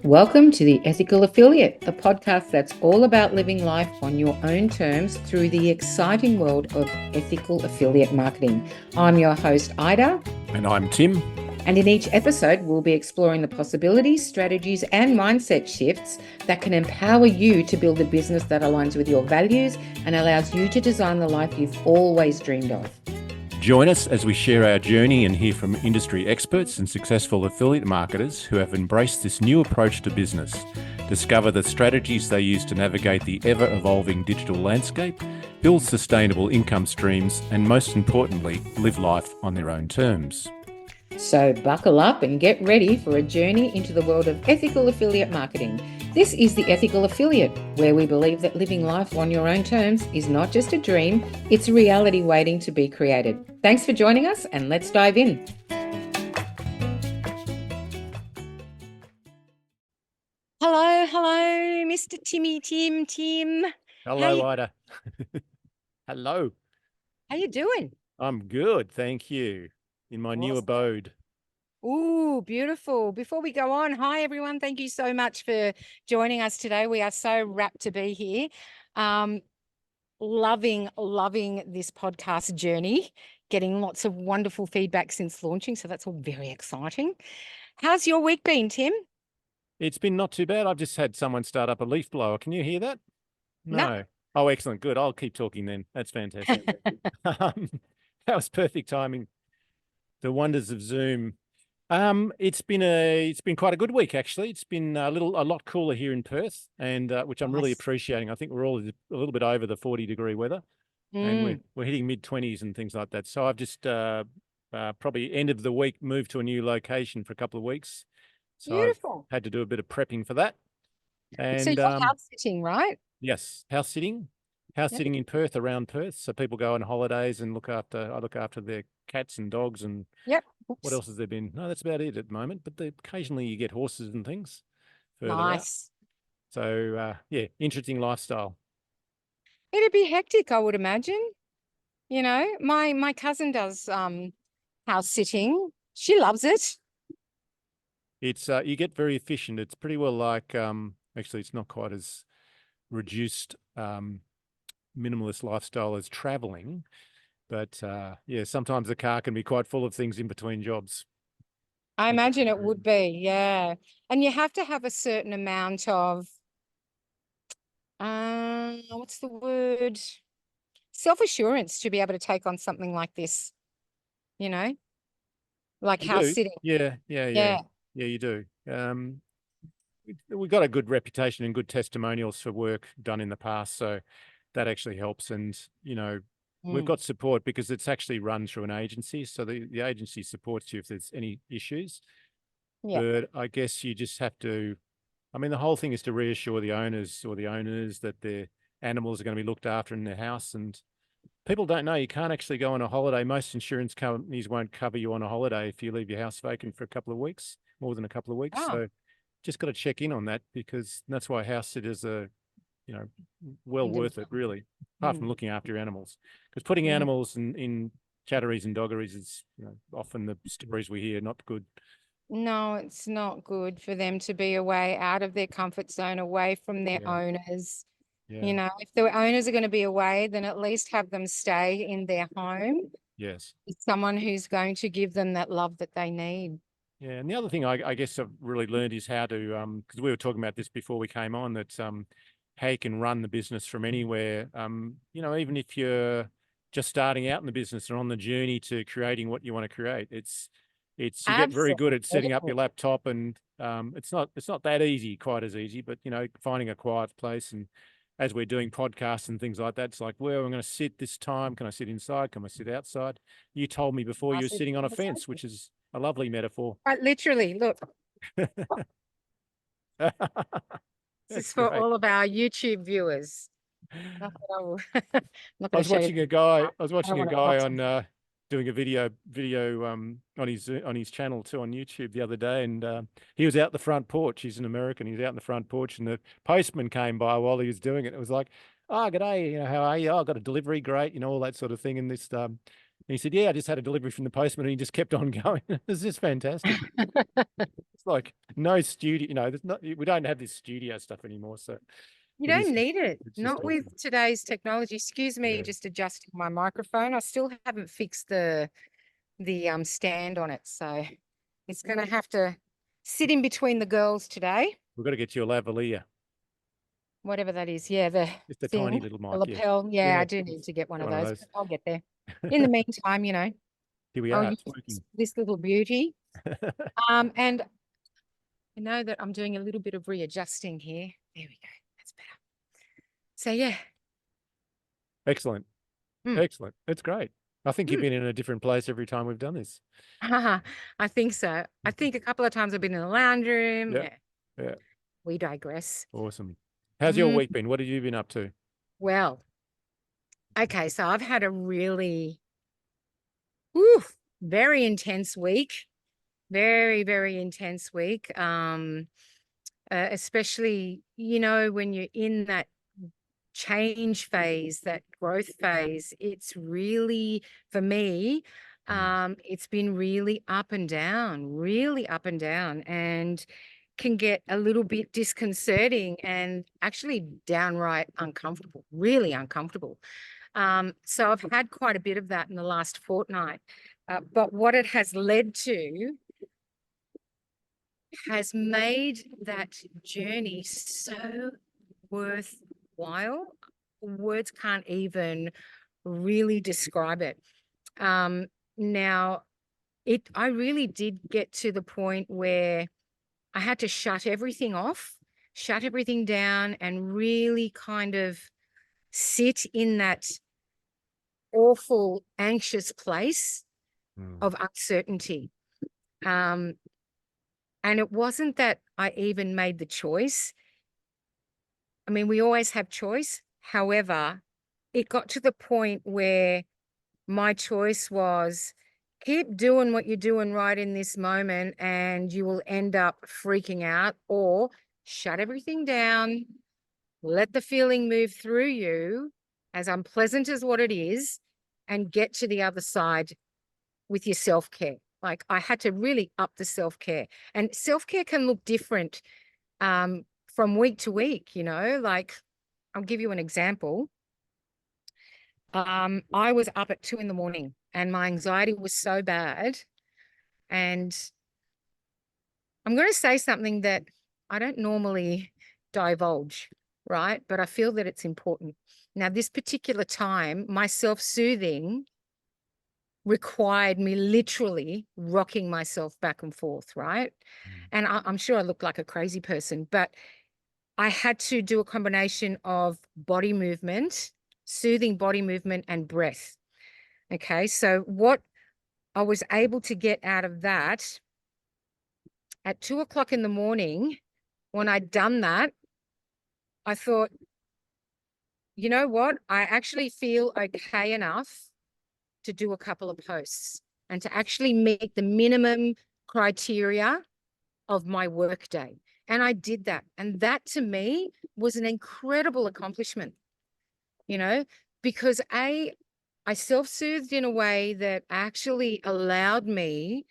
Welcome to the Ethical Affiliate, the podcast that's all about living life on your own terms through the exciting world of ethical affiliate marketing. I'm your host, Ida. And I'm Tim. And in each episode, we'll be exploring the possibilities, strategies, and mindset shifts that can empower you to build a business that aligns with your values and allows you to design the life you've always dreamed of. Join us as we share our journey and hear from industry experts and successful affiliate marketers who have embraced this new approach to business. Discover the strategies they use to navigate the ever-evolving digital landscape, build sustainable income streams, and most importantly, live life on their own terms. So buckle up and get ready for a journey into the world of ethical affiliate marketing. This is the Ethical Affiliate, where we believe that living life on your own terms is not just a dream, it's a reality waiting to be created. Thanks for joining us, and let's dive in. Hello, Mr. Tim. Hello, Hey. Ida. Hello. How you doing? I'm good, thank you. In my new abode. Ooh, beautiful. Before we go on, hi everyone. Thank you so much for joining us today. We are so rapt to be here. Loving this podcast journey, getting lots of wonderful feedback since launching. So that's all very exciting. How's your week been, Tim? It's been not too bad. I've just had someone start up a leaf blower. Can you hear that? No. Oh, excellent. Good. I'll keep talking then. That's fantastic. That was perfect timing. The wonders of Zoom. It's been quite a good week actually. It's been a lot cooler here in Perth, and which I'm really appreciating. I think we're all a little bit over the 40-degree weather, and we're hitting mid-20s and things like that. So I've just probably end of the week moved to a new location for a couple of weeks. So Beautiful. I've had to do a bit of prepping for that. And so you're house sitting, right? Yes, house sitting in Perth, around Perth. So people go on holidays and I look after their cats and dogs and. Yep. What else has there been? No, that's about it at the moment. But occasionally you get horses and things further Nice. out. So, yeah, interesting lifestyle. It'd be hectic, I would imagine. You know, my cousin does house sitting. She loves it. It's you get very efficient. It's pretty well like actually it's not quite as reduced minimalist lifestyle as traveling. But yeah, sometimes the car can be quite full of things in between jobs. I imagine it would be, yeah. And you have to have a certain amount of, what's the word? Self-assurance to be able to take on something like this, you know, like house sitting. Yeah, you do. We've got a good reputation and good testimonials for work done in the past. So that actually helps. And, you know, we've got support because it's actually run through an agency. So the agency supports you if there's any issues. Yeah. But I guess you just have to, I mean, the whole thing is to reassure the owners that their animals are going to be looked after in their house. And people don't know you can't actually go on a holiday. Most insurance companies won't cover you on a holiday if you leave your house vacant for a couple of weeks, more than a couple of weeks. Oh. So just got to check in on that because that's why house sitters are, you know, well worth it, really, apart from looking after your animals. Because putting animals in chatteries and doggeries is, you know, often the stories we hear not good. No, it's not good for them to be away out of their comfort zone, away from their owners. Yeah. You know, if the owners are going to be away, then at least have them stay in their home. Yes. With someone who's going to give them that love that they need. Yeah, and the other thing I guess I've really learned is how to, because we were talking about this before we came on, that how you can run the business from anywhere. You know, even if you're just starting out in the business or on the journey to creating what you want to create, you get very good at setting up your laptop, and it's not that easy, quite as easy, but you know, finding a quiet place. And as we're doing podcasts and things like that, it's like, where I'm going to sit this time? Can I sit inside? Can I sit outside? You told me before you were sitting on a fence, which is a lovely metaphor. Right, literally, look. This is for great. all of our YouTube viewers. I was watching a guy on doing a video on his channel too on YouTube the other day, and he was out the front porch. He's an American. He's out in the front porch, and the postman came by while he was doing it. It was like, "Oh, g'day, you know, how are you? Oh, I got a delivery, great," you know, all that sort of thing. And this he said, yeah, I just had a delivery from the postman, and he just kept on going. It's just fantastic. It's like no studio, there's not, we don't have this studio stuff anymore. So You it is, don't need it. it's just Not with awesome. today's technology. Excuse me, Yeah. just adjusting my microphone. I still haven't fixed the stand on it, so it's going to have to sit in between the girls today. We've got to get you a lavalier. Whatever that is. Yeah, the Just a tiny thing, little the mic. Yeah. lapel. Yeah, I Yeah. do need to get one Get of one of those, those. but I'll get there. In the meantime, Here we I'll are. use It's working. this little beauty. And I know that I'm doing a little bit of readjusting here. There we go. That's better. So yeah. Excellent. Mm. Excellent. It's great. I think you've been in a different place every time we've done this. I think so. I think a couple of times I've been in the lounge room. Yeah. Yeah. Yeah. We digress. Awesome. How's your week been? What have you been up to? Well, okay, so I've had a really very intense week. Very, very intense week. Especially, when you're in that change phase, that growth phase, it's really, for me, it's been really up and down, and can get a little bit disconcerting and actually downright uncomfortable, really uncomfortable. So I've had quite a bit of that in the last fortnight. But what it has led to has made that journey so worthwhile. Words can't even really describe it. Now, I really did get to the point where I had to shut everything off, shut everything down, and really kind of sit in that awful, anxious place of uncertainty. And it wasn't that I even made the choice. I mean, we always have choice. However, it got to the point where my choice was keep doing what you're doing right in this moment and you will end up freaking out, or shut everything down, let the feeling move through you, as unpleasant as what it is, and get to the other side with your self-care. Like, I had to really up the self-care, and self-care can look different from week to week, like I'll give you an example. I was up at 2 a.m. and my anxiety was so bad. And I'm going to say something that I don't normally divulge, right? But I feel that it's important. Now, this particular time, my self-soothing required me literally rocking myself back and forth, right? And I'm sure I looked like a crazy person, but I had to do a combination of body movement, soothing body movement, and breath. Okay, so what I was able to get out of that at 2 o'clock in the morning, when I'd done that, I thought, you know what? I actually feel okay enough to do a couple of posts and to actually meet the minimum criteria of my workday. And I did that. And that to me was an incredible accomplishment, because I self-soothed in a way that actually allowed me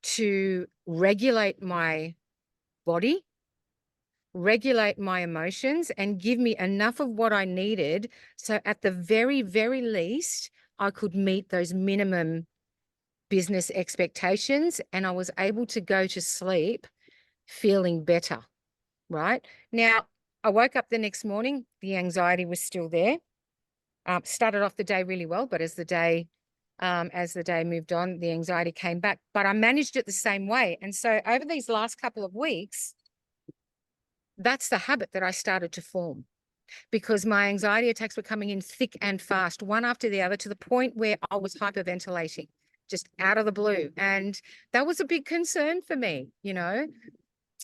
to regulate my body, regulate my emotions, and give me enough of what I needed. So at the very, very least, I could meet those minimum business expectations, and I was able to go to sleep feeling better, right? Now, I woke up the next morning, the anxiety was still there. Started off the day really well, but as the day moved on, the anxiety came back, but I managed it the same way. And so over these last couple of weeks, that's the habit that I started to form, because my anxiety attacks were coming in thick and fast, one after the other, to the point where I was hyperventilating just out of the blue. And that was a big concern for me,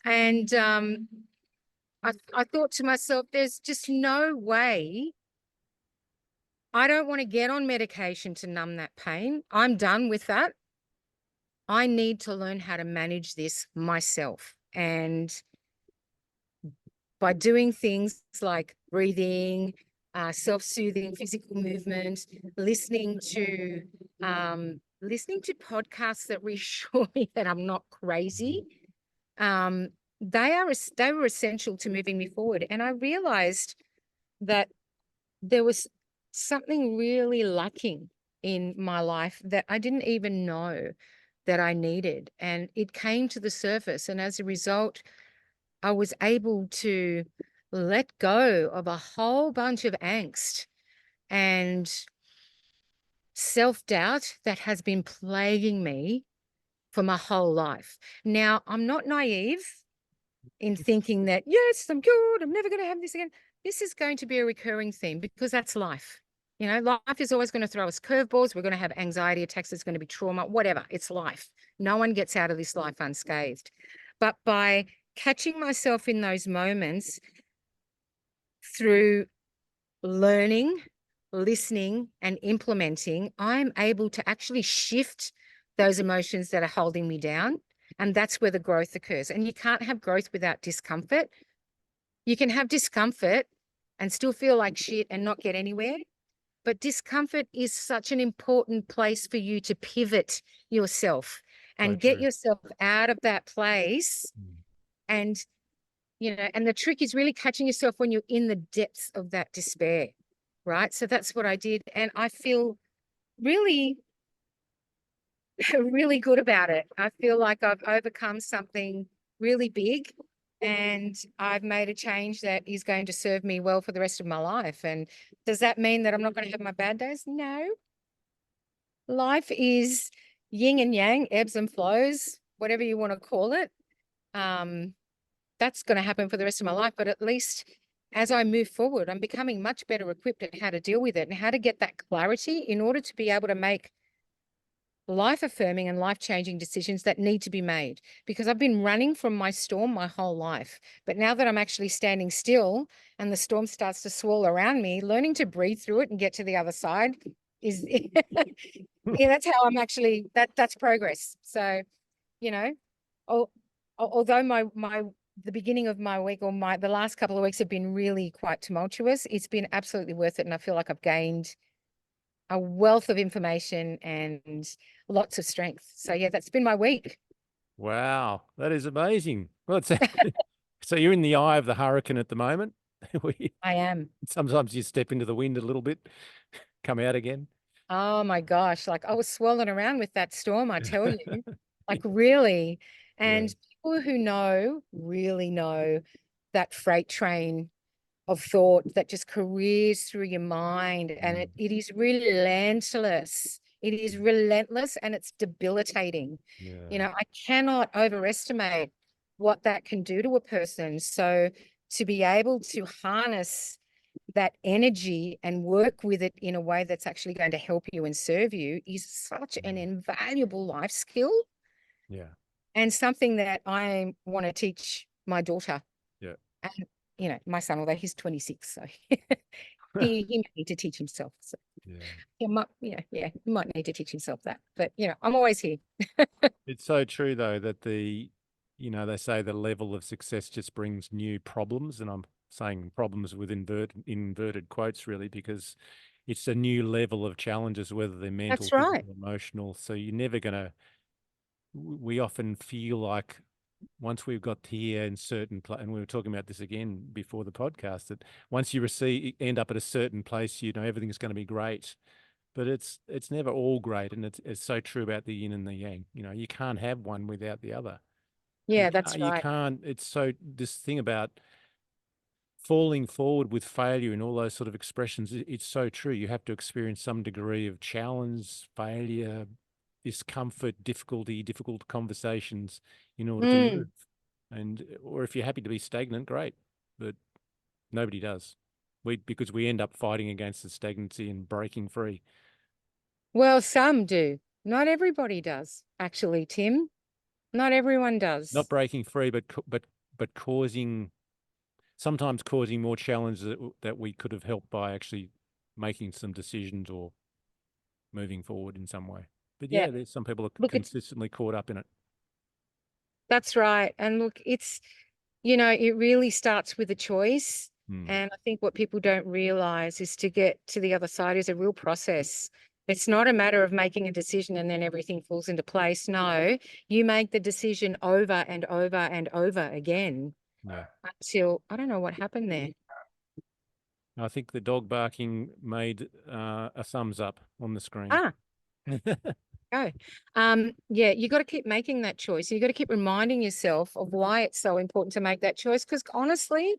and I thought to myself, there's just no way. I don't want to get on medication to numb that pain. I'm done with that. I need to learn how to manage this myself. And by doing things like breathing, self-soothing physical movement, listening to podcasts that reassure me that I'm not crazy. They were essential to moving me forward. And I realized that there was something really lacking in my life that I didn't even know that I needed. And it came to the surface. And as a result, I was able to let go of a whole bunch of angst and self-doubt that has been plaguing me for my whole life. Now, I'm not naive in thinking that, yes, I'm good, I'm never going to have this again. This is going to be a recurring theme because that's life. You know, life is always going to throw us curveballs. We're going to have anxiety attacks. There's going to be trauma, whatever. It's life. No one gets out of this life unscathed. But by catching myself in those moments through learning, listening, and implementing, I'm able to actually shift those emotions that are holding me down. And that's where the growth occurs. And you can't have growth without discomfort. You can have discomfort and still feel like shit and not get anywhere. But discomfort is such an important place for you to pivot yourself and get yourself out of that place. And, you know, and the trick is really catching yourself when you're in the depths of that despair, right? So that's what I did. And I feel really, really good about it. I feel like I've overcome something really big and I've made a change that is going to serve me well for the rest of my life. And does that mean that I'm not going to have my bad days? No. Life is yin and yang, ebbs and flows, whatever you want to call it. That's going to happen for the rest of my life. But at least as I move forward, I'm becoming much better equipped at how to deal with it and how to get that clarity in order to be able to make life-affirming and life-changing decisions that need to be made, because I've been running from my storm my whole life. But now that I'm actually standing still and the storm starts to swirl around me, learning to breathe through it and get to the other side is, yeah, that's how I'm actually, that's progress. So, you know, although the beginning of my week or the last couple of weeks have been really quite tumultuous, it's been absolutely worth it. And I feel like I've gained a wealth of information and lots of strength. So yeah, that's been my week. Wow, that is amazing. Well, so you're in the eye of the hurricane at the moment. I am. Sometimes you step into the wind a little bit, come out again. Oh my gosh, like I was swirling around with that storm, I tell you, like really. And people who know really know that freight train of thought that just careers through your mind, and it is relentless. It is relentless and it's debilitating. You know, I cannot overestimate what that can do to a person. So to be able to harness that energy and work with it in a way that's actually going to help you and serve you is such an invaluable life skill. Yeah. And something that I want to teach my daughter. Yeah. And, you know, my son, although he's 26, so he might need to teach himself. So he might need to teach himself that. But, you know, I'm always here. It's so true, though, that they say the level of success just brings new problems. And I'm saying problems with inverted quotes, really, because it's a new level of challenges, whether they're mental, That's right. physical, emotional. So you're never going to, we often feel like once we've got here in certain place, and we were talking about this again before the podcast, that once you end up at a certain place, you know, everything's going to be great. But it's never all great, and it's so true about the yin and the yang. You know, you can't have one without the other. Yeah, that's You right. can't. It's so, this thing about falling forward with failure and all those sort of expressions, it's so true. You have to experience some degree of challenge, failure, discomfort, difficult conversations in order to move. And or if you're happy to be stagnant, great, but nobody does. Because we end up fighting against the stagnancy and breaking free. Well, some do. Not everybody does, actually, Tim. Not everyone does. Not breaking free, but sometimes causing more challenges that we could have helped by actually making some decisions or moving forward in some way. But yeah, there's some people are consistently caught up in it. That's right. And look, it's, you know, it really starts with a choice. And I think what people don't realize is to get to the other side is a real process. It's not a matter of making a decision and then everything falls into place. No, you make the decision over and over and over again until I don't know what happened there. I think the dog barking made a thumbs up on the screen. Ah, go. Yeah, you got to keep making that choice. You got to keep reminding yourself of why it's so important to make that choice. Because honestly,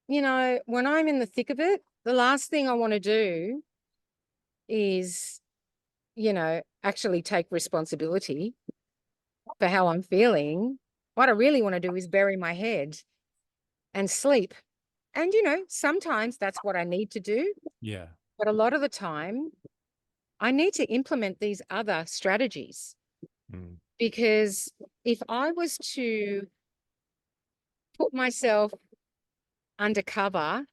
you know, when I'm in the thick of it, the last thing I want to do is, you know, actually take responsibility for how I'm feeling. What I really want to do is bury my head and sleep. And, you know, sometimes that's what I need to do. Yeah. But a lot of the time, I need to implement these other strategies because if I was to put myself undercover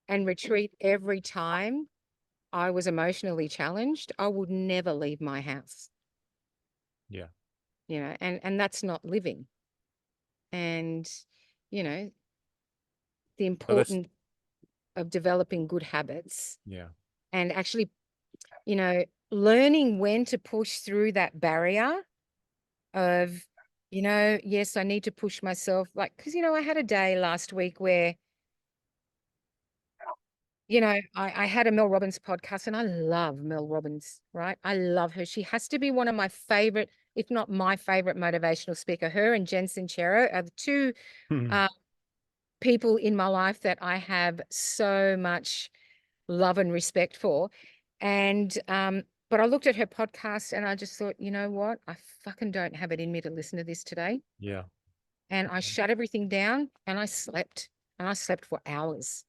and retreat every time I was emotionally challenged, I would never leave my house. Yeah. You know, and that's not living. And, you know, the importance of developing good habits. Yeah. And actually, you know, learning when to push through that barrier of, you know, yes, I need to push myself. Like, because, you know, I had a day last week where, you know, I had a Mel Robbins podcast and I love Mel Robbins, right? I love her. She has to be one of my favorite, if not my favorite motivational speaker. Her and Jen Sincero are the two people in my life that I have so much love and respect for. And, but I looked at her podcast and I just thought, you know what? I fucking don't have it in me to listen to this today. Yeah. And I shut everything down and I slept for hours.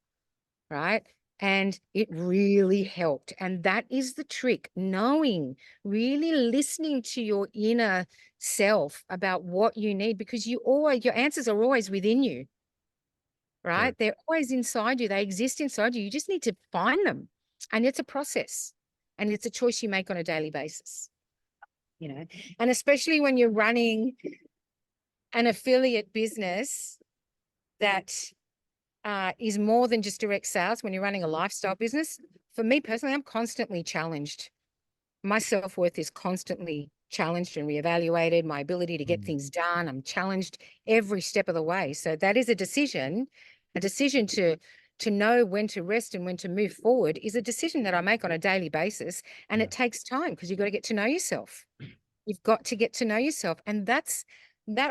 Right. And it really helped. And that is the trick, knowing, really listening to your inner self about what you need, because your answers are always within you. Right. Correct. They're always inside you. They exist inside you. You just need to find them. And it's a process and it's a choice you make on a daily basis, you know, and especially when you're running an affiliate business that is more than just direct sales. When you're running a lifestyle business, for me personally, I'm constantly challenged. My self-worth is constantly challenged and reevaluated. My ability to get things done, I'm challenged every step of the way. So that is a decision to know when to rest and when to move forward is a decision that I make on a daily basis. And it takes time because you've got to get to know yourself. You've got to get to know yourself. And that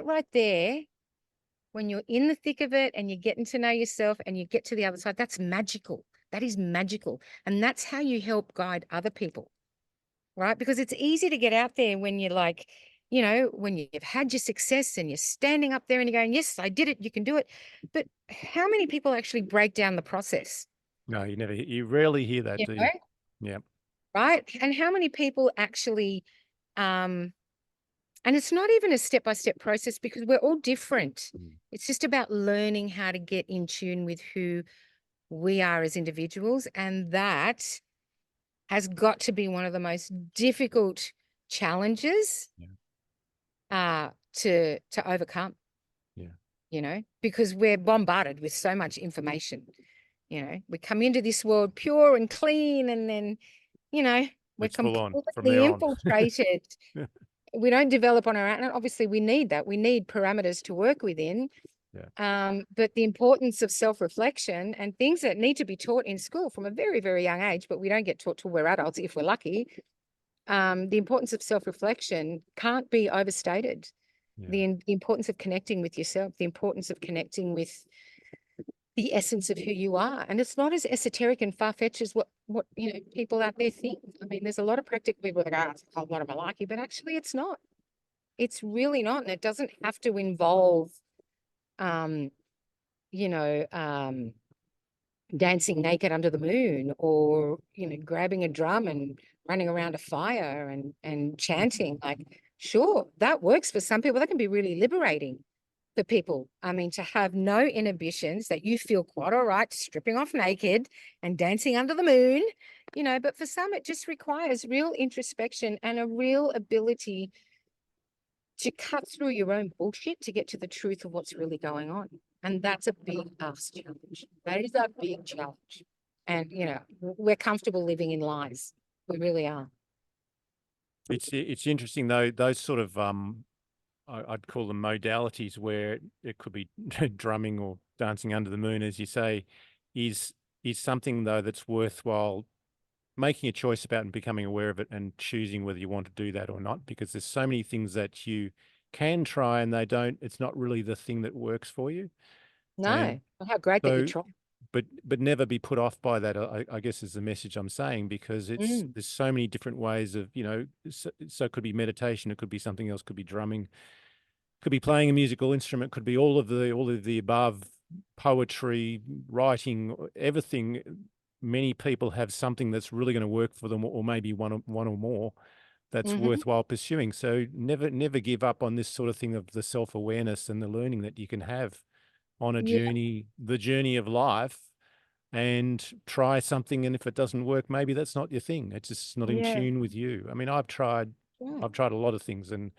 right there, when you're in the thick of it and you're getting to know yourself and you get to the other side, that's magical. That is magical. And that's how you help guide other people, right? Because it's easy to get out there when you're like, you know, when you've had your success and you're standing up there and you're going, yes, I did it, you can do it. But how many people actually break down the process? No, you rarely hear that, You do know? you? Yeah. Right. And how many people actually, and it's not even a step-by-step process because we're all different. It's just about learning how to get in tune with who we are as individuals. And that has got to be one of the most difficult challenges to overcome. Yeah. You know, because we're bombarded with so much information. You know, we come into this world pure and clean, and then, you know, we're It's full on from completely there on. infiltrated. We don't develop on our own. And obviously, we need that. We need parameters to work within. But the importance of self-reflection and things that need to be taught in school from a very, very young age, but we don't get taught till we're adults if we're lucky. The importance of self-reflection can't be overstated. The importance of connecting with yourself, the importance of connecting with the essence of who you are. And it's not as esoteric and far-fetched as what you know people out there think. I mean, there's a lot of practical people that are, oh, what am I like? But actually it's not. It's really not. And it doesn't have to involve you know, dancing naked under the moon, or, you know, grabbing a drum and running around a fire and chanting. Like, sure, that works for some people. That can be really liberating for people. I mean, to have no inhibitions, that you feel quite all right stripping off naked and dancing under the moon, you know, but for some, it just requires real introspection and a real ability to cut through your own bullshit to get to the truth of what's really going on. And that's a big ask challenge. That is a big challenge. And, we're comfortable living in lies. We really are. It's interesting though, those sort of I'd call them modalities where it could be drumming or dancing under the moon, as you say, is something though that's worthwhile making a choice about and becoming aware of it and choosing whether you want to do that or not, because there's so many things that you can try and it's not really the thing that works for you. And No, but how great that you so, try. but never be put off by that, I guess is the message I'm saying, because Mm, there's so many different ways of, so it could be meditation, it could be something else, could be drumming, could be playing a musical instrument, could be all of the above, poetry, writing, everything. Many people have something that's really going to work for them, or maybe one or more that's hmm worthwhile pursuing. So never give up on this sort of thing of the self-awareness and the learning that you can have on Yeah, the journey of life, and try something. And if it doesn't work, maybe that's not your thing. It's just not in yeah, tune with you. I mean, I've tried right. a lot of things, and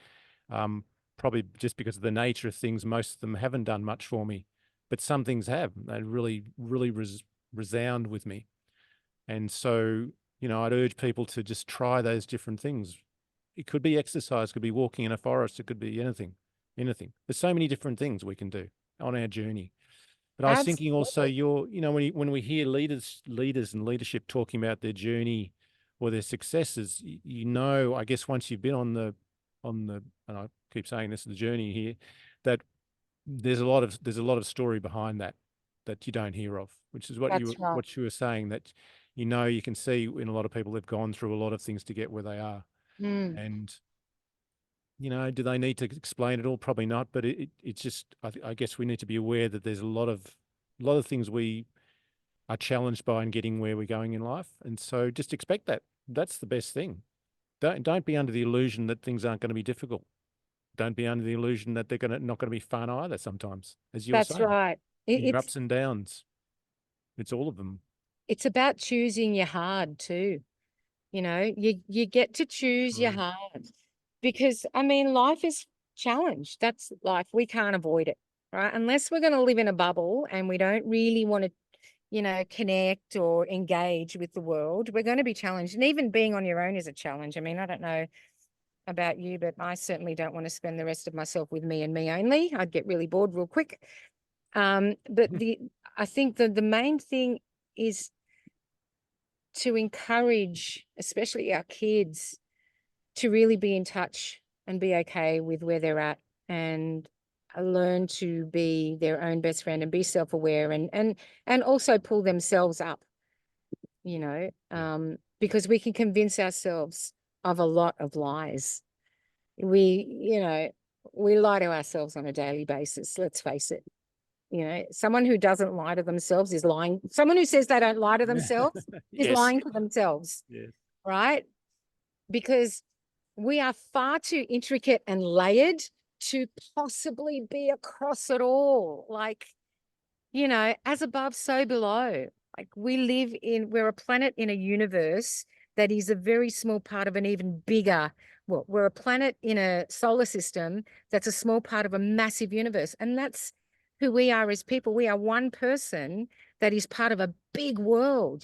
um, probably just because of the nature of things, most of them haven't done much for me, but some things have. They really resound with me. And so, I'd urge people to just try those different things. It could be exercise, could be walking in a forest, it could be anything. There's so many different things we can do on our journey. But I was thinking also, Absolutely. when we hear leaders and leadership talking about their journey or their successes, I guess once you've been on the, and I keep saying this, the journey here, that there's a lot of story behind that you don't hear of, which is That's right. what you were saying, that you can see in a lot of people they've gone through a lot of things to get where they are. Mm. And do they need to explain it all? Probably not, but it's just, I guess we need to be aware that there's a lot of things we are challenged by in getting where we're going in life. And so just expect that. That's the best thing. Don't be under the illusion that things aren't going to be difficult. Don't be under the illusion that they're not going to be fun either sometimes, as you were That's saying. right. In your It's ups and downs, it's all of them. it's about choosing your hard too. You get to choose your True. hard, because I mean life is challenge. That's life. We can't avoid it, right? Unless we're going to live in a bubble and we don't really want to, connect or engage with the world, we're going to be challenged. And even being on your own is a challenge. I mean, I don't know about you, but I certainly don't want to spend the rest of myself with me and me only. I'd get really bored real quick. But I think the main thing is to encourage, especially our kids, to really be in touch and be okay with where they're at, and learn to be their own best friend and be self-aware, and also pull themselves up, Yeah. because we can convince ourselves of a lot of lies. We lie to ourselves on a daily basis. Let's face it. Someone who doesn't lie to themselves is lying. Someone who says they don't lie to themselves is Yes. lying to themselves, Yes. right? Because we are far too intricate and layered to possibly be across it all. Like, as above, so below. Like we're a planet in a universe that is a very small part of an even bigger, well, we're a planet in a solar system that's a small part of a massive universe. And that's who we are as people. We are one person that is part of a big world.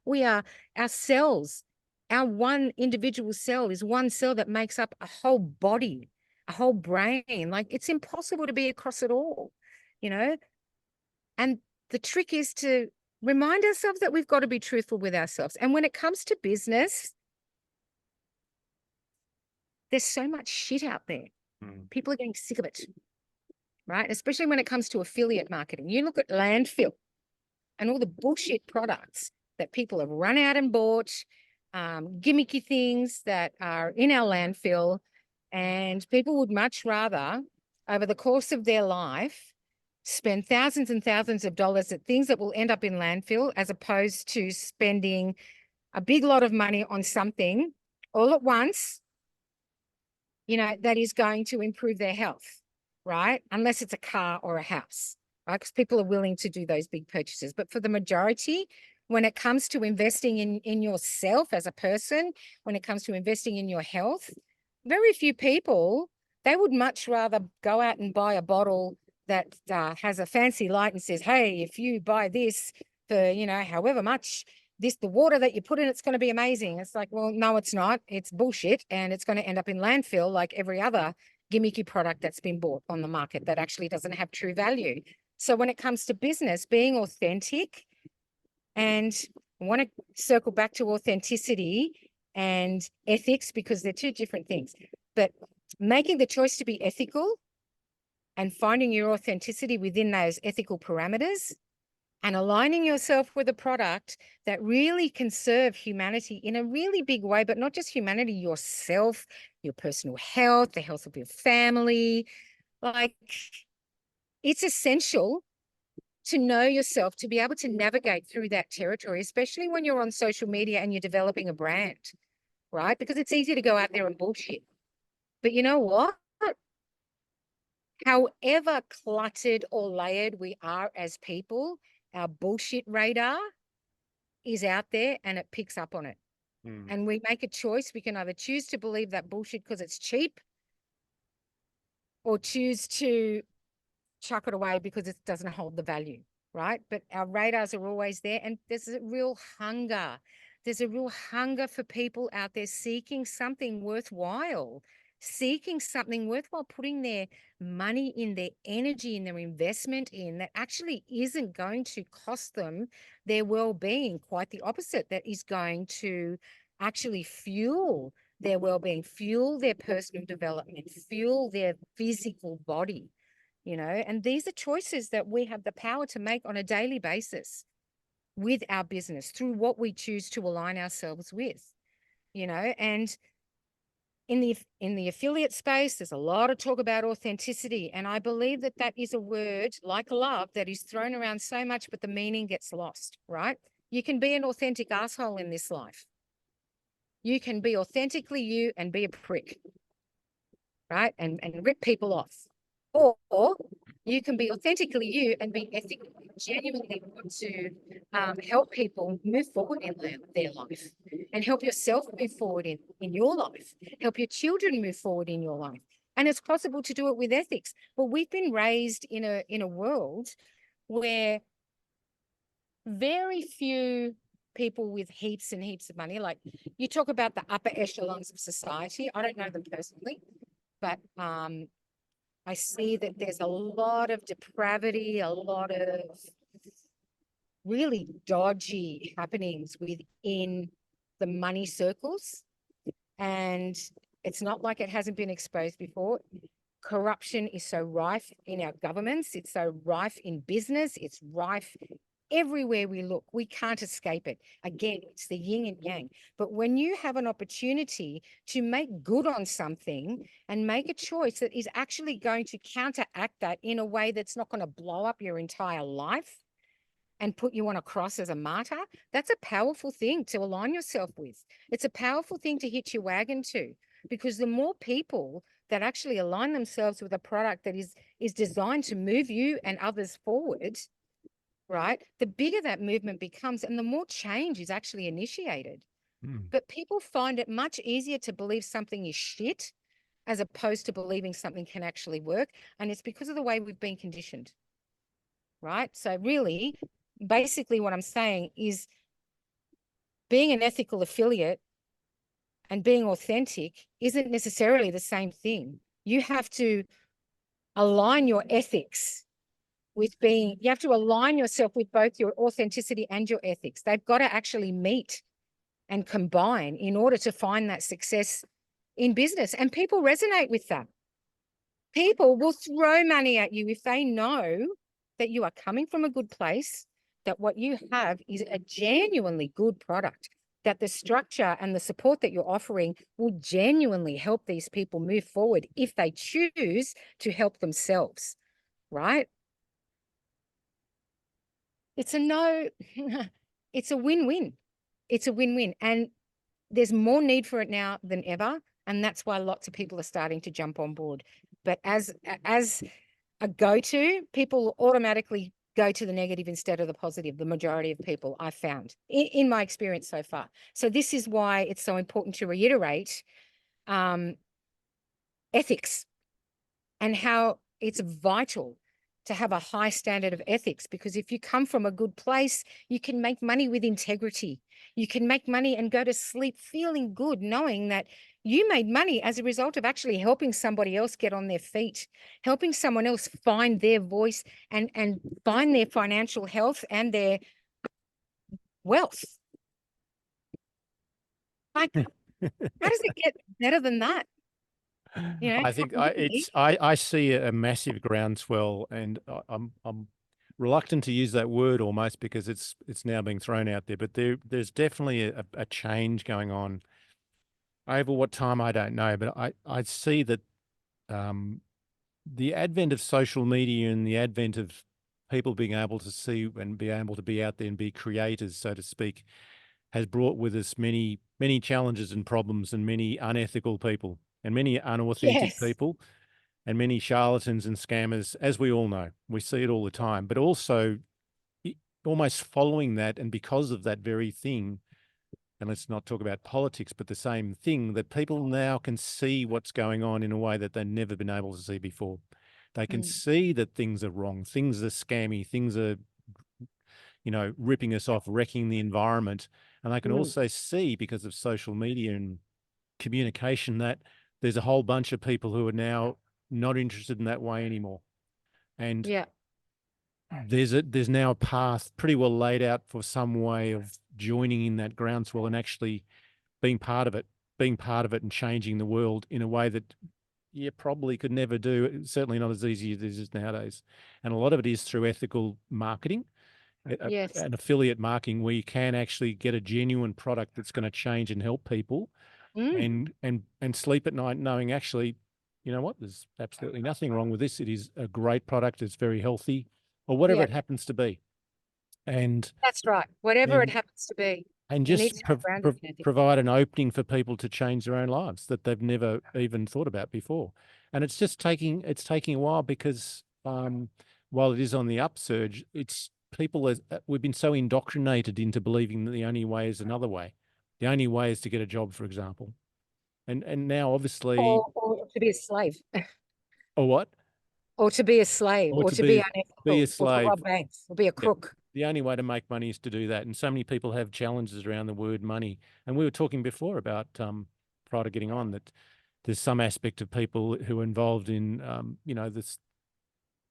We are our cells. Our one individual cell is one cell that makes up a whole body, a whole brain. Like it's impossible to be across it all, you know? And the trick is to remind ourselves that we've got to be truthful with ourselves. And when it comes to business, there's so much shit out there. Mm. People are getting sick of it, right? Especially when it comes to affiliate marketing. You look at landfill and all the bullshit products that people have run out and bought, gimmicky things that are in our landfill. And people would much rather, over the course of their life, spend thousands and thousands of dollars at things that will end up in landfill, as opposed to spending a big lot of money on something all at once, that is going to improve their health, right? Unless it's a car or a house, right? Because people are willing to do those big purchases. But for the majority, when it comes to investing in yourself as a person, when it comes to investing in your health, very few people, they would much rather go out and buy a bottle has a fancy light and says, hey, if you buy this for, you know, however much, the water that you put in, it's going to be amazing. It's like, well, no, it's not. It's bullshit. And it's going to end up in landfill like every other gimmicky product that's been bought on the market that actually doesn't have true value. So when it comes to business, being authentic, and I want to circle back to authenticity and ethics, because they're two different things, but making the choice to be ethical and finding your authenticity within those ethical parameters and aligning yourself with a product that really can serve humanity in a really big way, but not just humanity, yourself, your personal health, the health of your family. Like, it's essential to know yourself, to be able to navigate through that territory, especially when you're on social media and you're developing a brand, right? Because it's easy to go out there and bullshit. But you know what? However cluttered or layered we are as people, our bullshit radar is out there and it picks up on it. And we make a choice. We can either choose to believe that bullshit because it's cheap, or choose to chuck it away because it doesn't hold the value, right? But our radars are always there, and there's a real hunger. There's a real hunger for people out there seeking something worthwhile, putting their money in, their energy in, their investment in, that actually isn't going to cost them their well-being. Quite the opposite, that is going to actually fuel their well-being, fuel their personal development, fuel their physical body. You know, and these are choices that we have the power to make on a daily basis with our business through what we choose to align ourselves with, you know. And in the affiliate space, there's a lot of talk about authenticity. And I believe that that is a word like love that is thrown around so much, but the meaning gets lost, right? You can be an authentic asshole in this life. You can be authentically you and be a prick, right? And rip people off. Or you can be authentically you and be ethical, genuinely want to help people move forward in their life, and help yourself move forward in your life, help your children move forward in your life. And it's possible to do it with ethics. But we've been raised in a world where very few people with heaps and heaps of money, like you talk about the upper echelons of society. I don't know them personally, but I see that there's a lot of depravity, a lot of really dodgy happenings within the money circles. And it's not like it hasn't been exposed before. Corruption is so rife in our governments. It's so rife in business. It's rife everywhere we look. We can't escape it. Again, it's the yin and yang. But when you have an opportunity to make good on something and make a choice that is actually going to counteract that in a way that's not going to blow up your entire life and put you on a cross as a martyr, that's a powerful thing to align yourself with. It's a powerful thing to hitch your wagon to, because the more people that actually align themselves with a product that is designed to move you and others forward, right, the bigger that movement becomes and the more change is actually initiated. But people find it much easier to believe something is shit as opposed to believing something can actually work. And it's because of the way we've been conditioned, right? So really, basically what I'm saying is, being an ethical affiliate and being authentic isn't necessarily the same thing. You have to align your ethics with being, you have to align yourself with both your authenticity and your ethics. They've got to actually meet and combine in order to find that success in business. And people resonate with that. People will throw money at you if they know that you are coming from a good place, that what you have is a genuinely good product, that the structure and the support that you're offering will genuinely help these people move forward if they choose to help themselves, right? It's a no, it's a win-win. It's a win-win. And there's more need for it now than ever. And that's why lots of people are starting to jump on board. But as a go-to, people automatically go to the negative instead of the positive, the majority of people I've found in my experience so far. So this is why it's so important to reiterate ethics and how it's vital to have a high standard of ethics, because if you come from a good place, you can make money with integrity. You can make money and go to sleep feeling good, knowing that you made money as a result of actually helping somebody else get on their feet, helping someone else find their voice and find their financial health and their wealth. Like, how does it get better than that? You know, I think for me, I see a massive groundswell, and I'm reluctant to use that word almost because it's now being thrown out there. But there's definitely a change going on. Over what time, I don't know, but I see that the advent of social media and the advent of people being able to see and be able to be out there and be creators, so to speak, has brought with us many challenges and problems, and many unethical people and many unauthentic yes, people and many charlatans and scammers, as we all know. We see it all the time, but also almost following that, and because of that very thing, and let's not talk about politics, but the same thing, that people now can see what's going on in a way that they've never been able to see before. They can see that things are wrong, things are scammy, things are, ripping us off, wrecking the environment. And they can also see, because of social media and communication, that there's a whole bunch of people who are now not interested in that way anymore. And yeah, there's now a path pretty well laid out for some way of joining in that groundswell and actually being part of it and changing the world in a way that you probably could never do, certainly not as easy as it is nowadays. And a lot of it is through ethical marketing, yes, and affiliate marketing, where you can actually get a genuine product that's going to change and help people, and sleep at night knowing, actually, you know what, there's absolutely nothing wrong with this. It is a great product. It's very healthy, or whatever yeah. it happens to be. And That's right. Whatever it and happens to be, and it needs just to be grounded in ethics. provide an opening for people to change their own lives that they've never even thought about before. And it's just taking a while, because while it is on the upsurge, it's people we've been so indoctrinated into believing that the only way is another way. The only way is to get a job, for example. And now, obviously, Or to be a slave, or what? or to be a slave, Or or to to be be a unethical, or to slave. rob banks, or be a Yep. crook. The only way to make money is to do that. And so many people have challenges around the word money. And we were talking before about, prior to getting on, that there's some aspect of people who are involved in, this,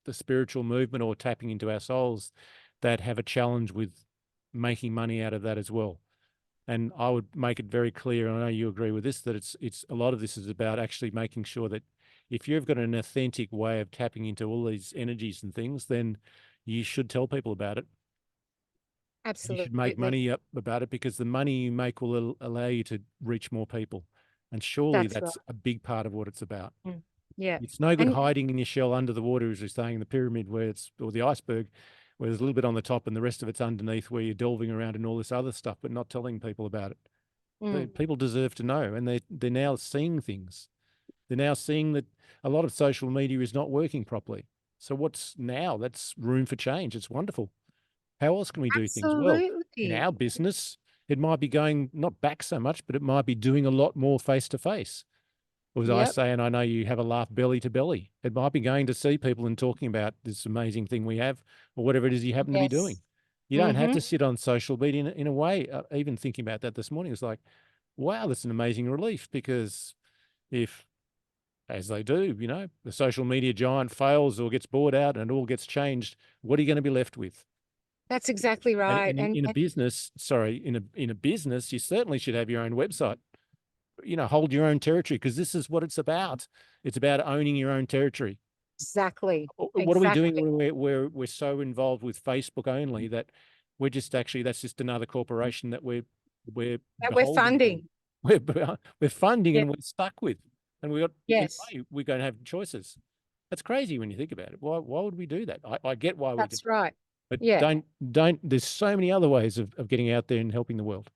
the spiritual movement, or tapping into our souls, that have a challenge with making money out of that as well. And I would make it very clear, and I know you agree with this, that it's a lot of this is about actually making sure that if you've got an authentic way of tapping into all these energies and things, then you should tell people about it. You should make Absolutely. money up about it, because the money you make will allow you to reach more people. And surely That's right. that's a big part of what it's about. Yeah. It's no good And hiding in your shell under the water, as we're saying, the pyramid, or the iceberg, where there's a little bit on the top and the rest of it's underneath, where you're delving around in all this other stuff, but not telling people about it. People deserve to know, and they're now seeing things. They're now seeing that a lot of social media is not working properly. So what's now? That's room for change. It's wonderful. How else can we do things? Well, in absolutely. our business, it might be going not back so much, but it might be doing a lot more face to face. Or as I Yep. say, and I know you have a laugh belly to belly, it might be going to see people and talking about this amazing thing we have, or whatever it is you happen to be doing. Yes. You don't have to sit on social media in a way. Even thinking about that this morning, it's like, wow, that's an amazing relief, because if, as they do, the social media giant fails or gets bought out and it all gets changed, what are you going to be left with? That's exactly And, right. and And, in a business, in a business, you certainly should have your own website. Hold your own territory, because this is what it's about. It's about owning your own territory. exactly. What are we doing when we're so involved with Facebook only that we're just actually, that's just another corporation that we're That we're beholden to. funding. We're funding Yeah. and we're stuck with, and in a Yes. way, we're going to have choices. That's crazy when you think about it. Why would we do that? I get why we do, That's right. but Yeah. there's so many other ways of getting out there and helping the world.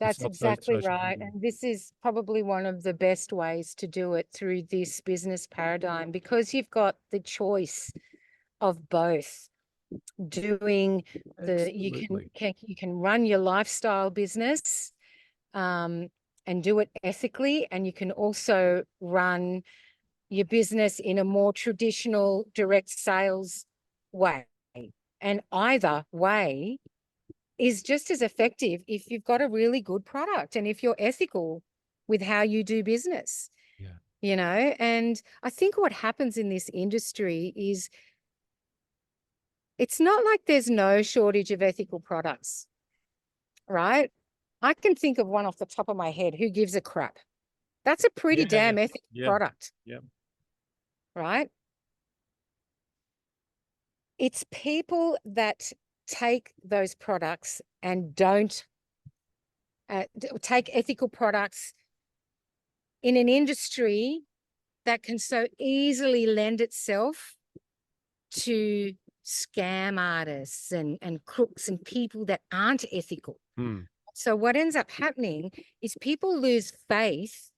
It's That's not exactly social right. media. And this is probably one of the best ways to do it, through this business paradigm, because you've got the choice of both. Doing Absolutely. you can run your lifestyle business, and do it ethically, and you can also run your business in a more traditional direct sales way. And either way is just as effective if you've got a really good product and if you're ethical with how you do business. Yeah. You know, and I think what happens in this industry is it's not like there's no shortage of ethical products, right? I can think of one off the top of my head. Who gives a crap? That's a pretty damn ethical product, Yeah. right? It's people that take those products and don't take ethical products in an industry that can so easily lend itself to scam artists and crooks and people that aren't ethical. So what ends up happening is people lose faith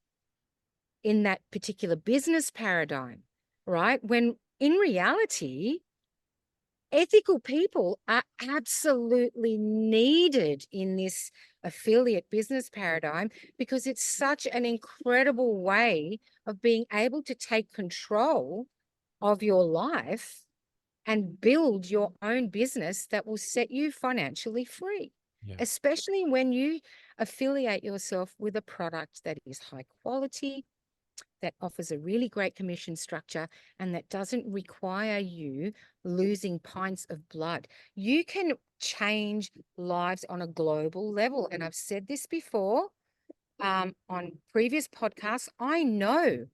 in that particular business paradigm, right? When in reality, ethical people are absolutely needed in this affiliate business paradigm because it's such an incredible way of being able to take control of your life and build your own business that will set you financially free, especially when you affiliate yourself with a product that is high quality, that offers a really great commission structure, and that doesn't require you losing pints of blood. You can change lives on a global level. And I've said this before on previous podcasts. I know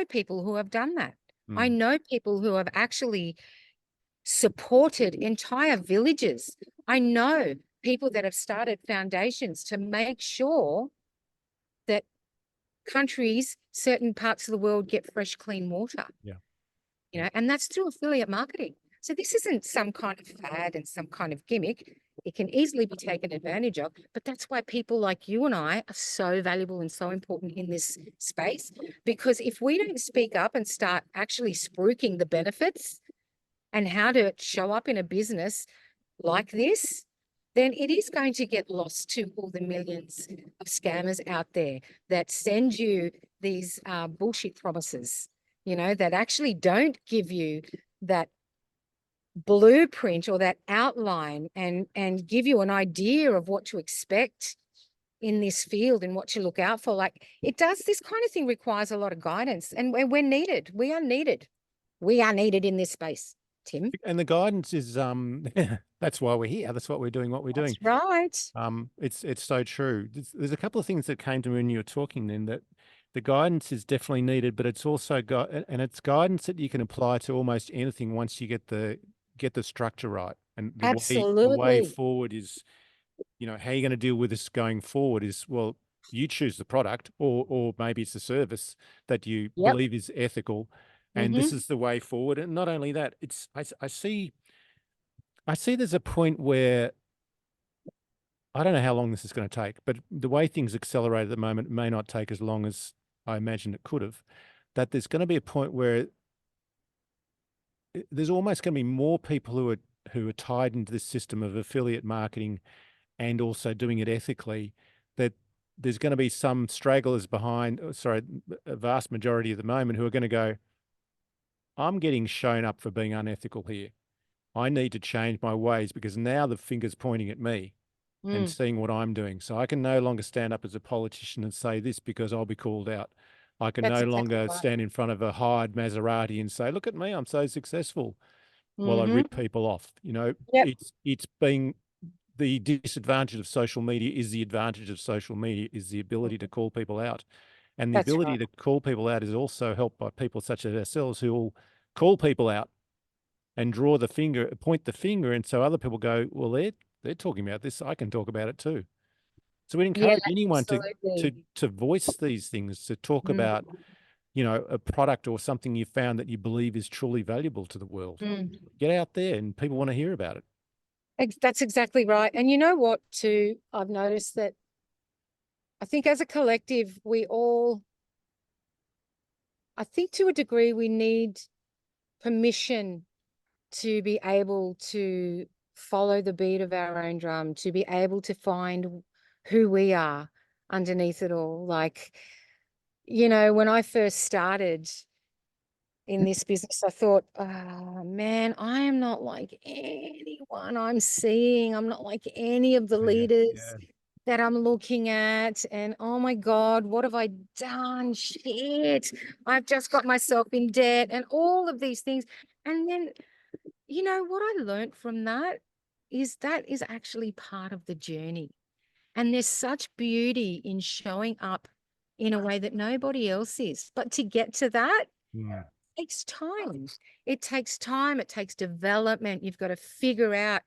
people who have done that. I know people who have actually supported entire villages. I know people that have started foundations to make sure that countries, certain parts of the world, get fresh, clean water. Yeah. You know, and that's through affiliate marketing. So this isn't some kind of fad and some kind of gimmick. It can easily be taken advantage of, but that's why people like you and I are so valuable and so important in this space. Because if we don't speak up and start actually spruiking the benefits and how to show up in a business like this, then it is going to get lost to all the millions of scammers out there that send you these bullshit promises, you know, that actually don't give you that blueprint or that outline and give you an idea of what to expect in this field and what to look out for. Like this kind of thing requires a lot of guidance, and we're needed. We are needed. We are needed in this space, Tim. And the guidance is that's why we're here. That's what we're doing. That's right. It's so true. There's a couple of things that came to me when you were talking then, that the guidance is definitely needed, but it's also and it's guidance that you can apply to almost anything once you get the structure right. And the way Absolutely. forward is, you know, how you're going to deal with this going forward is, well, you choose the product, or maybe it's a service that you believe is ethical, and this is the way forward. And not only that, I see there's a point where I don't know how long this is going to take, but the way things accelerate at the moment, it may not take as long as I imagined it could have. That there's going to be a point where there's almost going to be more people who are tied into this system of affiliate marketing and also doing it ethically, that there's going to be some stragglers behind, a vast majority at the moment, who are going to go, I'm getting shown up for being unethical here. I need to change my ways because now the finger's pointing at me and seeing what I'm doing. So I can no longer stand up as a politician and say this because I'll be called out. I can no longer stand in front of a hired Maserati and say, look at me, I'm so successful, while I rip people off. You know, it's being the disadvantage of social media is the advantage of social media is the ability to call people out. And the ability to call people out is also helped by people such as ourselves, who will call people out and point the finger. And so other people go, well, they're talking about this, I can talk about it too. So we encourage anyone to voice these things, to talk about, you know, a product or something you found that you believe is truly valuable to the world. Get out there, and people want to hear about it. That's exactly right. And you know what, too? I've noticed that I think as a collective, I think to a degree, we need permission to be able to follow the beat of our own drum, to be able to find who we are underneath it all. Like, you know, when I first started, in this business, I thought, oh man, I am not like anyone I'm seeing. I'm not like any of the leaders that I'm looking at. And oh my God, what have I done? Shit. I've just got myself in debt and all of these things. And then, you know, what I learned from that is actually part of the journey. And there's such beauty in showing up in a way that nobody else is. But to get to that, takes time. It takes time. It takes development. You've got to figure out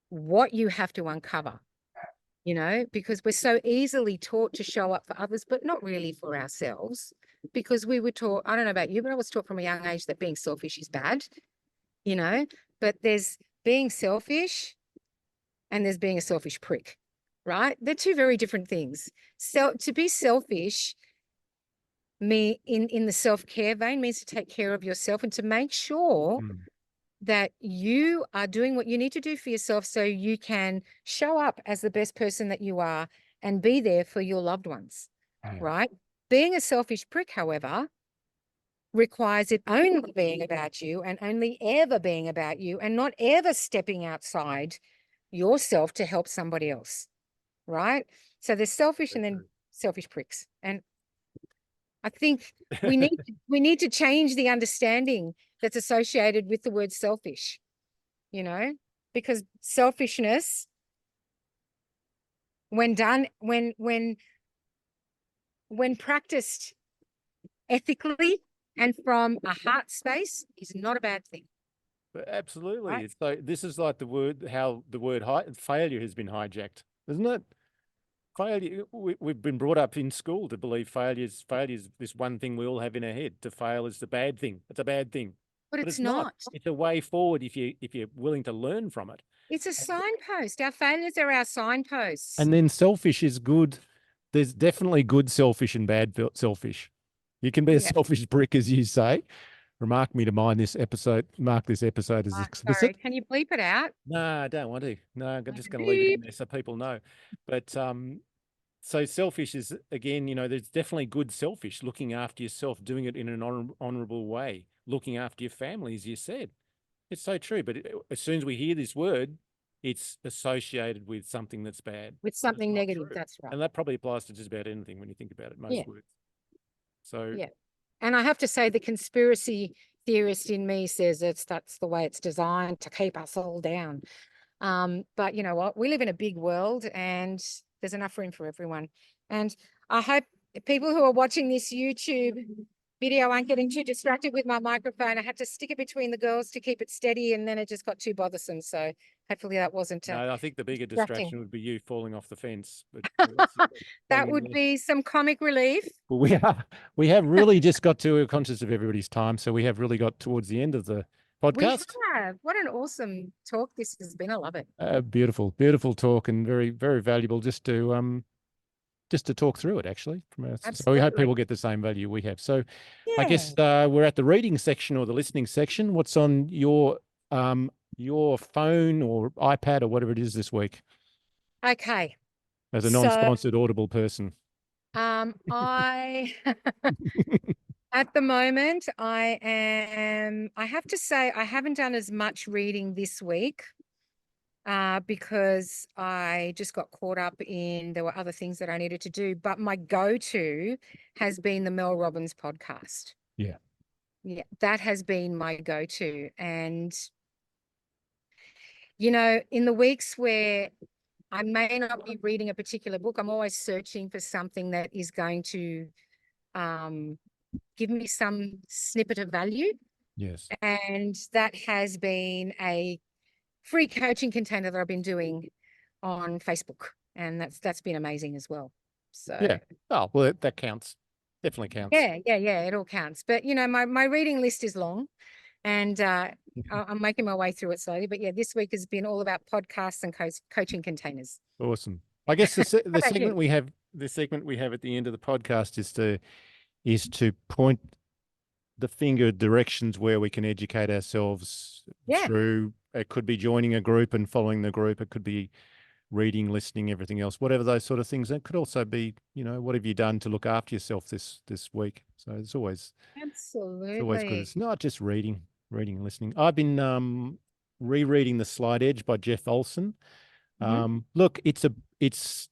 what you have to uncover, you know, because we're so easily taught to show up for others, but not really for ourselves. Because we were taught, I don't know about you, but I was taught from a young age that being selfish is bad, you know, but there's being selfish and there's being a selfish prick, right? They're two very different things. So to be selfish in the self-care vein means to take care of yourself and to make sure that you are doing what you need to do for yourself so you can show up as the best person that you are and be there for your loved ones, right? Being a selfish prick, however, requires it only being about you and only ever being about you and not ever stepping outside yourself to help somebody else, right? So there's selfish and then selfish pricks. And I think we need to change the understanding that's associated with the word selfish, you know, because selfishness, when done, when practiced ethically and from a heart space, is not a bad thing. Absolutely. Right? It's like, this is like how the word failure has been hijacked, isn't it? Failure. We've been brought up in school to believe failure is this one thing we all have in our head. To fail is the bad thing. It's a bad thing. But But it's it's not. not. It's a way forward if you're willing to learn from it. It's a signpost. Our failures are our signposts. And then selfish is good. There's definitely good selfish and bad selfish. You can be a selfish brick, as you say. Mark this episode as explicit. Sorry, can you bleep it out? No, I don't want to. No, I'm just going to leave it in there so people know. But so selfish is, again, you know, there's definitely good selfish, looking after yourself, doing it in an honorable way, looking after your family, as you said. It's so true. But as soon as we hear this word, it's associated with something that's bad. With something negative, that's right. And that probably applies to just about anything when you think about it, most words. So yeah. And I have to say, the conspiracy theorist in me says that's the way it's designed, to keep us all down. But you know what? We live in a big world and there's enough room for everyone. And I hope people who are watching this YouTube video aren't getting too distracted with my microphone. I had to stick it between the girls to keep it steady, and then it just got too bothersome. So hopefully that wasn't no, I think the bigger distraction would be you falling off the fence. But that would be some comic relief. But we have really just got to, we're conscious of everybody's time, so we have really got towards the end of the podcast. We have. What an awesome talk this has been. I love it. Beautiful, beautiful talk, and very, very valuable just to talk through it, actually. So we hope people get the same value we have. So I guess we're at the reading section or the listening section. What's on your phone or iPad or whatever it is this week? Okay. As a non-sponsored Audible person. I at the moment I have to say I haven't done as much reading this week because I just got caught up there were other things that I needed to do, but my go-to has been the Mel Robbins podcast. Yeah, that has been my go-to. And you know, in the weeks where I may not be reading a particular book, I'm always searching for something that is going to give me some snippet of value. Yes. And that has been a free coaching container that I've been doing on Facebook. And that's been amazing as well. So yeah. Oh, well, that counts. Definitely counts. Yeah. It all counts. But you know, my reading list is long. And I'm making my way through it slowly. But yeah, this week has been all about podcasts and coaching containers. Awesome. I guess the segment we have at the end of the podcast is to point the finger directions where we can educate ourselves through. It could be joining a group and following the group. It could be reading, listening, everything else, whatever those sort of things. It could also be, what have you done to look after yourself this week? So it's always good. It's Absolutely. not just reading and listening. I've been rereading The Slight Edge by Jeff Olson. Look, it's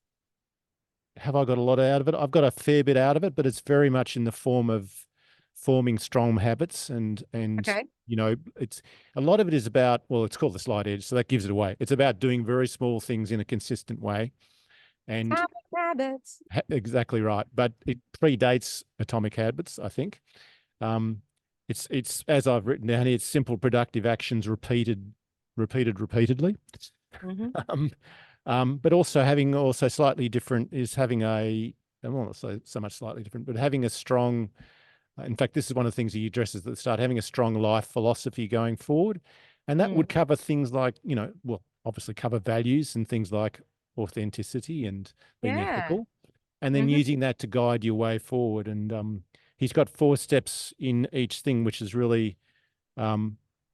have I got a lot out of it? I've got a fair bit out of it, but it's very much in the form of forming strong habits and Okay. it's a lot of it is about, well, it's called The Slight Edge, so that gives it away. It's about doing very small things in a consistent way. And Atomic habits. exactly right. But it predates Atomic Habits, I think. It's as I've written down here, it's simple, productive actions repeatedly. But also having slightly different is having well, not so much slightly different, but having a strong, in fact, this is one of the things he addresses at the start, having a strong life philosophy going forward. And that would cover things like, well, obviously cover values and things like authenticity and being ethical, and then using that to guide your way forward. And he's got 4 steps in each thing, which is really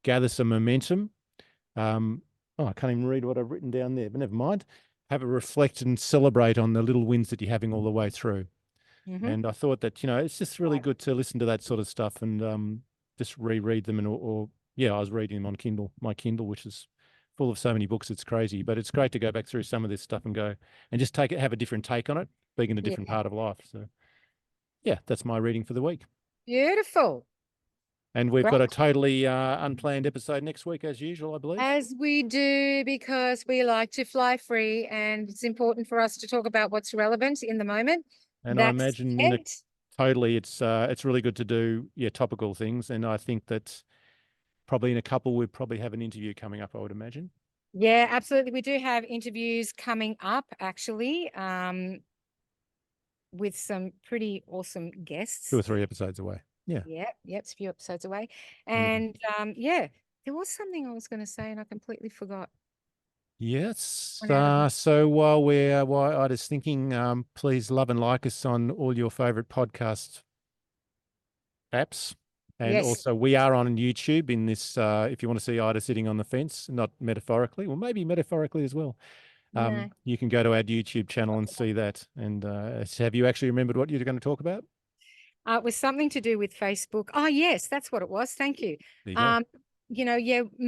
gather some momentum. I can't even read what I've written down there, but never mind. Have a reflect and celebrate on the little wins that you're having all the way through. And I thought that, it's just really good to listen to that sort of stuff and just reread them. I was reading them on my Kindle, which is full of so many books. It's crazy, but it's great to go back through some of this stuff and go and just have a different take on it, being in a different part of life. So yeah, that's my reading for the week. Beautiful. And we've got a totally unplanned episode next week, as usual, I believe. As we do, because we like to fly free, and it's important for us to talk about what's relevant in the moment. And I imagine it's really good to do topical things. And I think that probably in a couple we'll probably have an interview coming up, I would imagine. Yeah, absolutely. We do have interviews coming up, actually, with some pretty awesome guests. 2 or 3 episodes away. Yeah. Yep, it's a few episodes away. And there was something I was going to say and I completely forgot. Yes. So while I was thinking, please love and like us on all your favorite podcast apps. And also we are on YouTube in this, if you want to see Ida sitting on the fence, not metaphorically, well, maybe metaphorically as well. You can go to our YouTube channel and see that. And have you actually remembered what you're going to talk about? It was something to do with Facebook. Oh, yes, that's what it was. Thank you.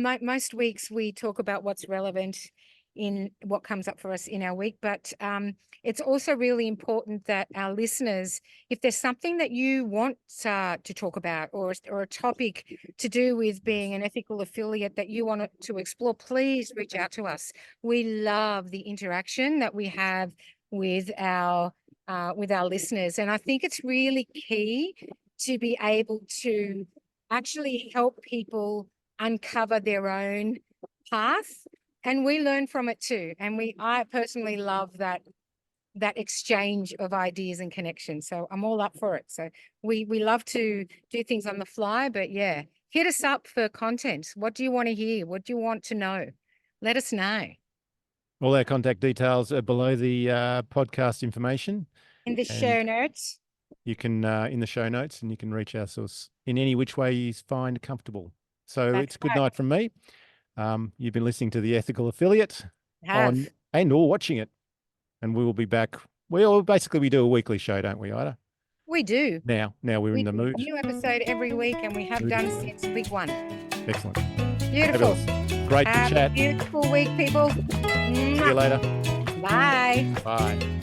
Most weeks we talk about what's relevant in what comes up for us in our week, but it's also really important that our listeners, if there's something that you want to talk about or a topic to do with being an ethical affiliate that you want to explore, please reach out to us. We love the interaction that we have with our listeners. And I think it's really key to be able to actually help people uncover their own path. And we learn from it too. And I personally love that exchange of ideas and connections. So I'm all up for it. So we love to do things on the fly, but yeah, hit us up for content. What do you want to hear? What do you want to know? Let us know. All our contact details are below the podcast information. In the show notes. You can, in the show notes, and you can reach us in any which way you find comfortable. So it's good night from me. You've been listening to The Ethical Affiliate or watching it. And we will be back. We do a weekly show, don't we, Ida? We do. Now we're in the mood. New episode every week, and we have done since week 1. Excellent. Beautiful. Great to chat. Beautiful week, people. See you later. Bye. Bye.